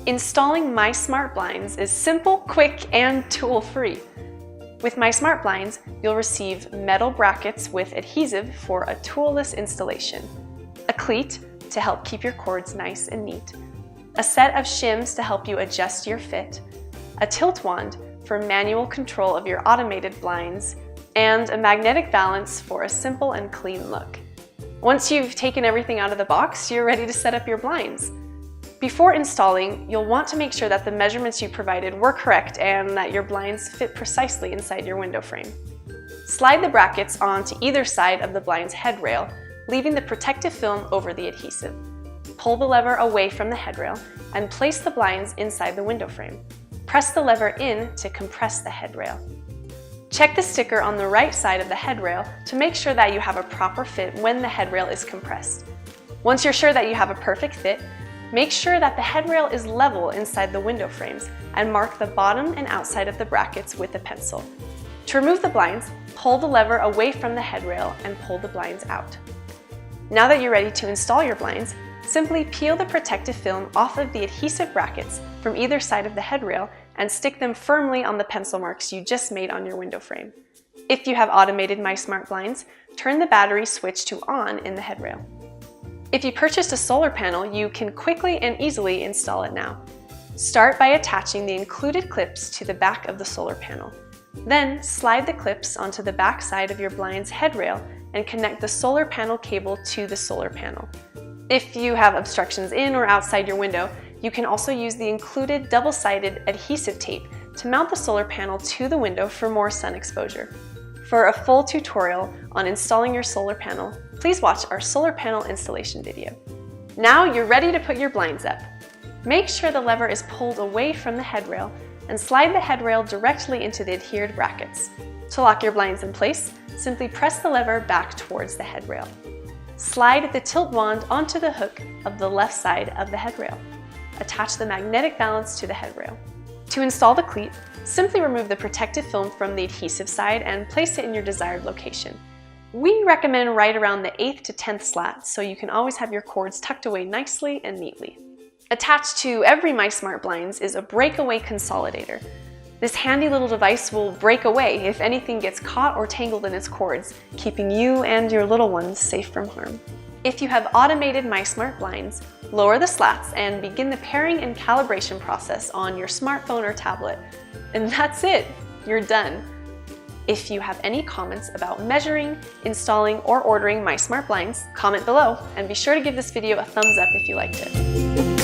Installing My Smart Blinds is simple, quick, and tool-free. With My Smart Blinds, you'll receive metal brackets with adhesive for a toolless installation, a cleat to help keep your cords nice and neat, a set of shims to help you adjust your fit, a tilt wand for manual control of your automated blinds, and a magnetic balance for a simple and clean look. Once you've taken everything out of the box, you're ready to set up your blinds. Before installing, you'll want to make sure that the measurements you provided were correct and that your blinds fit precisely inside your window frame. Slide the brackets onto either side of the blind's headrail, leaving the protective film over the adhesive. Pull the lever away from the headrail and place the blinds inside the window frame. Press the lever in to compress the headrail. Check the sticker on the right side of the headrail to make sure that you have a proper fit when the headrail is compressed. Once you're sure that you have a perfect fit, make sure that the headrail is level inside the window frames and mark the bottom and outside of the brackets with a pencil. To remove the blinds, pull the lever away from the headrail and pull the blinds out. Now that you're ready to install your blinds, simply peel the protective film off of the adhesive brackets from either side of the headrail and stick them firmly on the pencil marks you just made on your window frame. If you have automated My Smart Blinds, turn the battery switch to on in the headrail. If you purchased a solar panel, you can quickly and easily install it now. Start by attaching the included clips to the back of the solar panel. Then slide the clips onto the back side of your blind's headrail and connect the solar panel cable to the solar panel. If you have obstructions in or outside your window, you can also use the included double-sided adhesive tape to mount the solar panel to the window for more sun exposure. For a full tutorial on installing your solar panel, please watch our solar panel installation video. Now you're ready to put your blinds up. Make sure the lever is pulled away from the headrail and slide the headrail directly into the adhered brackets. To lock your blinds in place, simply press the lever back towards the headrail. Slide the tilt wand onto the hook of the left side of the headrail. Attach the magnetic balance to the headrail. To install the cleat, simply remove the protective film from the adhesive side and place it in your desired location. We recommend right around the 8th to 10th slat, so you can always have your cords tucked away nicely and neatly. Attached to every My Smart Blinds is a breakaway consolidator. This handy little device will break away if anything gets caught or tangled in its cords, keeping you and your little ones safe from harm. If you have automated My Smart Blinds, lower the slats and begin the pairing and calibration process on your smartphone or tablet. And that's it, you're done. If you have any comments about measuring, installing, or ordering My Smart Blinds, comment below and be sure to give this video a thumbs up if you liked it.